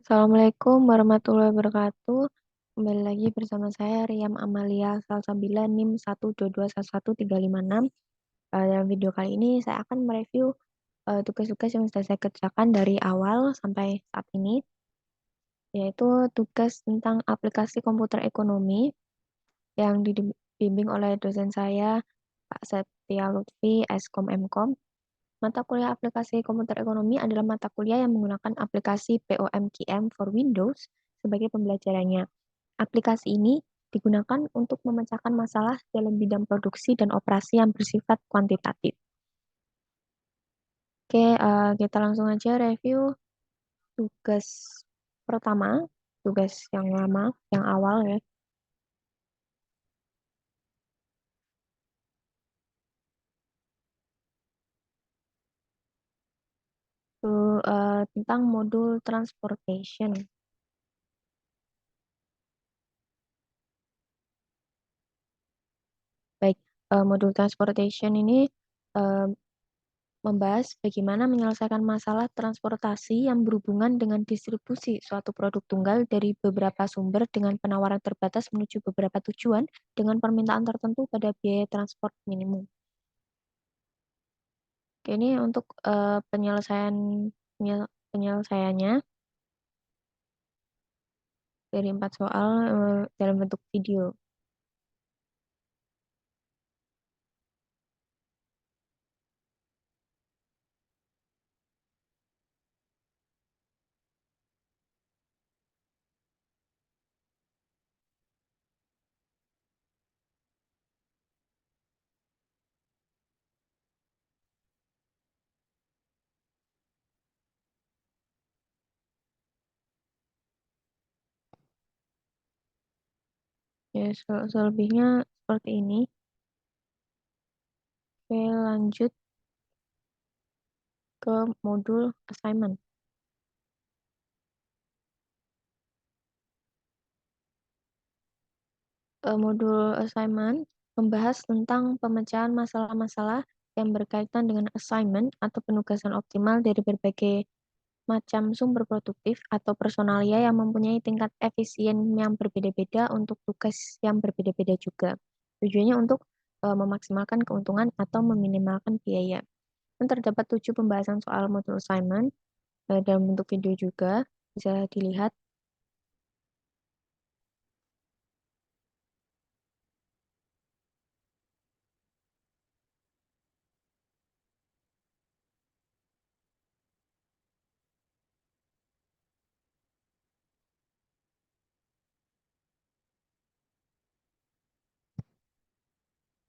Assalamualaikum warahmatullahi wabarakatuh. Kembali lagi bersama saya Riam Amalia Salsabila NIM 122111356. Dalam video kali ini saya akan mereview tugas-tugas yang sudah saya kerjakan dari awal sampai saat ini, yaitu tugas tentang aplikasi komputer ekonomi yang dibimbing oleh dosen saya, Pak Setia Lutfi, Eskom Mkom. Mata kuliah aplikasi komputer ekonomi adalah mata kuliah yang menggunakan aplikasi POMKM for Windows sebagai pembelajarannya. Aplikasi ini digunakan untuk memecahkan masalah dalam bidang produksi dan operasi yang bersifat kuantitatif. Oke, kita langsung aja review tugas pertama, tugas yang lama, yang awal ya. Itu tentang modul transportation. Baik, modul transportation ini eh, membahas bagaimana menyelesaikan masalah transportasi yang berhubungan dengan distribusi suatu produk tunggal dari beberapa sumber dengan penawaran terbatas menuju beberapa tujuan dengan permintaan tertentu pada biaya transport minimum. Oke, ini untuk penyelesaiannya dari 4 soal dalam bentuk video. Ya, selebihnya seperti ini. Oke, lanjut ke modul assignment. Modul assignment membahas tentang pemecahan masalah-masalah yang berkaitan dengan assignment atau penugasan optimal dari berbagai macam sumber produktif atau personalia yang mempunyai tingkat efisien yang berbeda-beda untuk tugas yang berbeda-beda juga. Tujuannya untuk memaksimalkan keuntungan atau meminimalkan biaya. Dan terdapat 7 pembahasan soal modul assignment dalam bentuk video juga, bisa dilihat.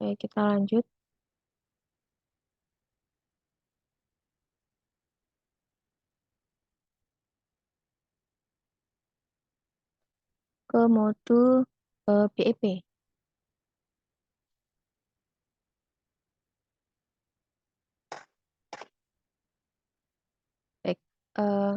Oke, kita lanjut ke modul BEP. Baik, eh,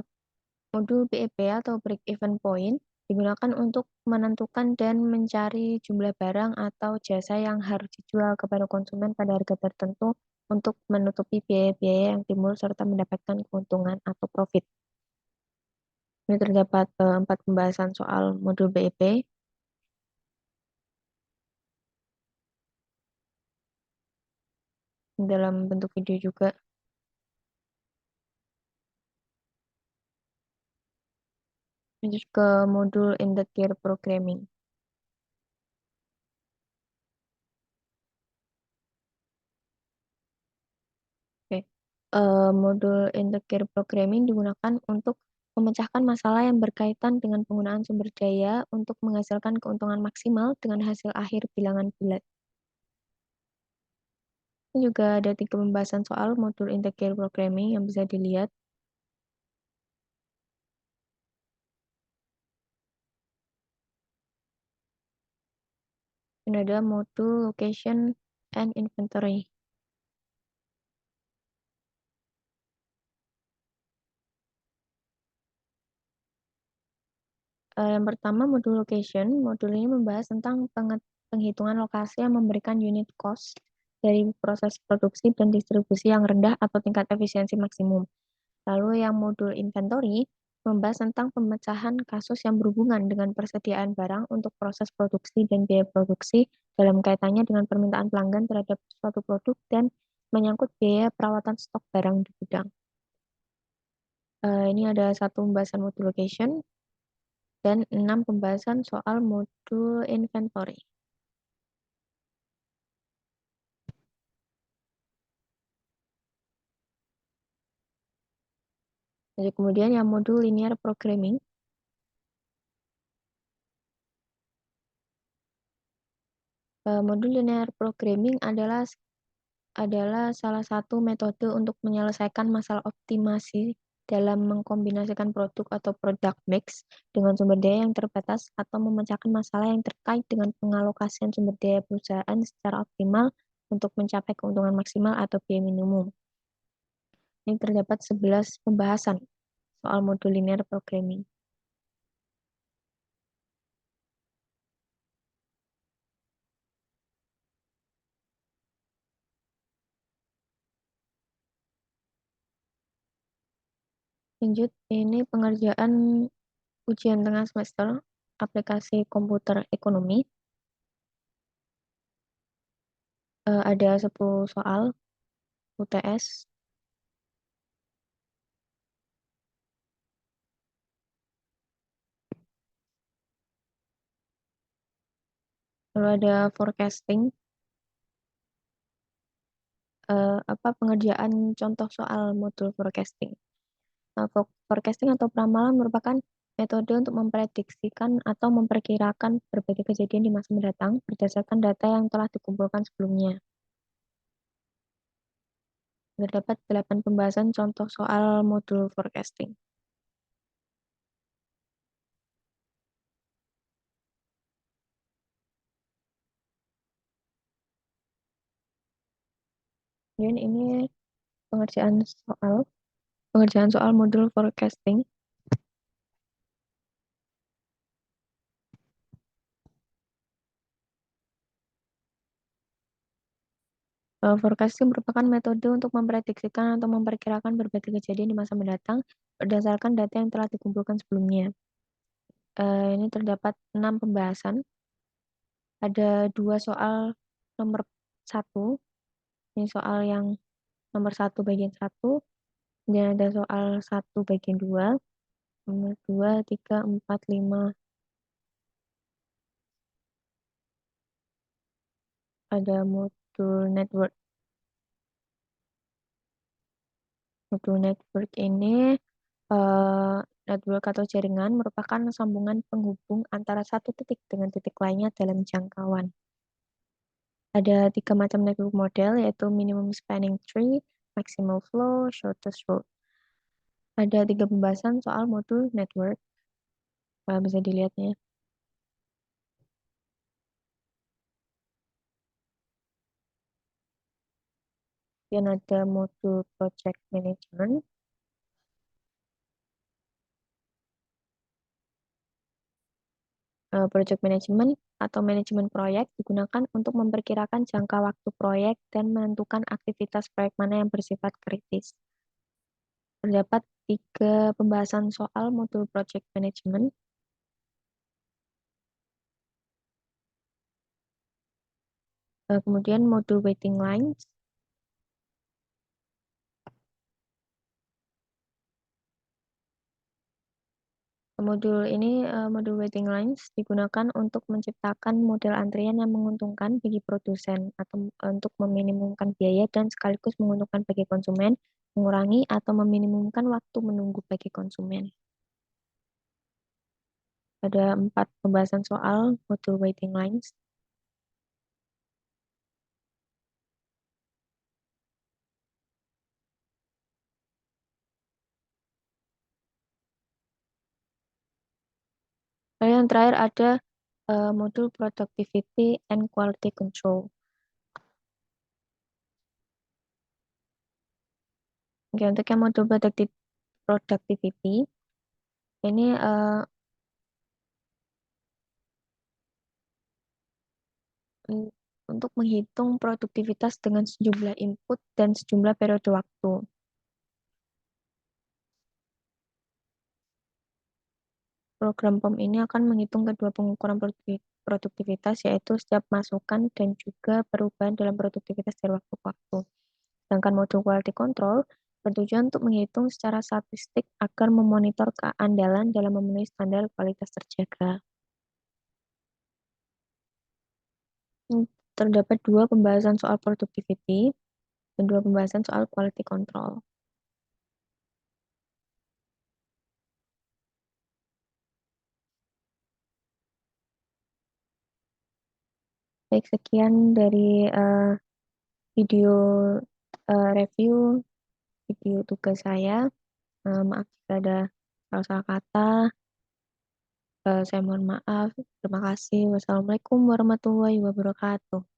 modul BEP atau break even point digunakan untuk menentukan dan mencari jumlah barang atau jasa yang harus dijual kepada konsumen pada harga tertentu untuk menutupi biaya-biaya yang timbul serta mendapatkan keuntungan atau profit. Ini terdapat 4 pembahasan soal modul BEP dalam bentuk video juga. Lanjut ke modul Integer Programming. Oke. Modul integer programming digunakan untuk memecahkan masalah yang berkaitan dengan penggunaan sumber daya untuk menghasilkan keuntungan maksimal dengan hasil akhir bilangan bulat. Ini juga ada 3 pembahasan soal modul integer programming yang bisa dilihat. Ini ada modul location and inventory. Yang pertama modul location. Modul ini membahas tentang penghitungan lokasi yang memberikan unit cost dari proses produksi dan distribusi yang rendah atau tingkat efisiensi maksimum. Lalu yang modul inventory membahas tentang pemecahan kasus yang berhubungan dengan persediaan barang untuk proses produksi dan biaya produksi dalam kaitannya dengan permintaan pelanggan terhadap suatu produk dan menyangkut biaya perawatan stok barang di gudang. Ini ada satu pembahasan modul location dan 6 pembahasan soal modul inventory. Jadi kemudian yang modul linear programming. Modul linear programming adalah salah satu metode untuk menyelesaikan masalah optimasi dalam mengkombinasikan produk atau product mix dengan sumber daya yang terbatas atau memecahkan masalah yang terkait dengan pengalokasian sumber daya perusahaan secara optimal untuk mencapai keuntungan maksimal atau biaya minimum. Ini terdapat 11 pembahasan soal modul linear programming. Lanjut, ini pengerjaan ujian tengah semester aplikasi komputer ekonomi. Ada 10 soal UTS. Lalu ada forecasting, pengerjaan contoh soal modul forecasting. Forecasting atau peramalan merupakan metode untuk memprediksikan atau memperkirakan berbagai kejadian di masa mendatang berdasarkan data yang telah dikumpulkan sebelumnya. Terdapat 8 pembahasan contoh soal modul forecasting. Dan ini pengerjaan soal modul forecasting. Forecasting merupakan metode untuk memprediksikan atau memperkirakan berbagai kejadian di masa mendatang berdasarkan data yang telah dikumpulkan sebelumnya. Ini terdapat 6 pembahasan. Ada 2 soal nomor 1. Ini soal yang nomor 1 bagian 1. Dan ada soal 1 bagian 2. Nomor 2, 3, 4, 5. Ada modul network. Modul network ini network atau jaringan merupakan sambungan penghubung antara satu titik dengan titik lainnya dalam jangkauan. Ada 3 macam network model, yaitu minimum spanning tree, maximal flow, shortest route. Ada 3 pembahasan soal modul network. Bisa dilihatnya. Kemudian ada modul project management. Project management atau manajemen proyek digunakan untuk memperkirakan jangka waktu proyek dan menentukan aktivitas proyek mana yang bersifat kritis. Terdapat 3 pembahasan soal modul project management. Kemudian modul waiting lines. Modul waiting lines digunakan untuk menciptakan model antrian yang menguntungkan bagi produsen atau untuk meminimumkan biaya dan sekaligus menguntungkan bagi konsumen, mengurangi atau meminimumkan waktu menunggu bagi konsumen. Ada 4 pembahasan soal modul waiting lines. Lalu yang terakhir ada modul productivity and quality control. Oke, untuk yang modul productivity ini untuk menghitung produktivitas dengan sejumlah input dan sejumlah periode waktu. Program POM ini akan menghitung kedua pengukuran produktivitas, yaitu setiap masukan dan juga perubahan dalam produktivitas dari waktu ke waktu. Sedangkan modul quality control bertujuan untuk menghitung secara statistik agar memonitor keandalan dalam memenuhi standar kualitas terjaga. Terdapat dua pembahasan soal productivity dan dua pembahasan soal quality control. Baik, sekian dari video review video tugas saya. Maaf jika ada salah-salah kata. Saya mohon maaf. Terima kasih. Wassalamualaikum warahmatullahi wabarakatuh.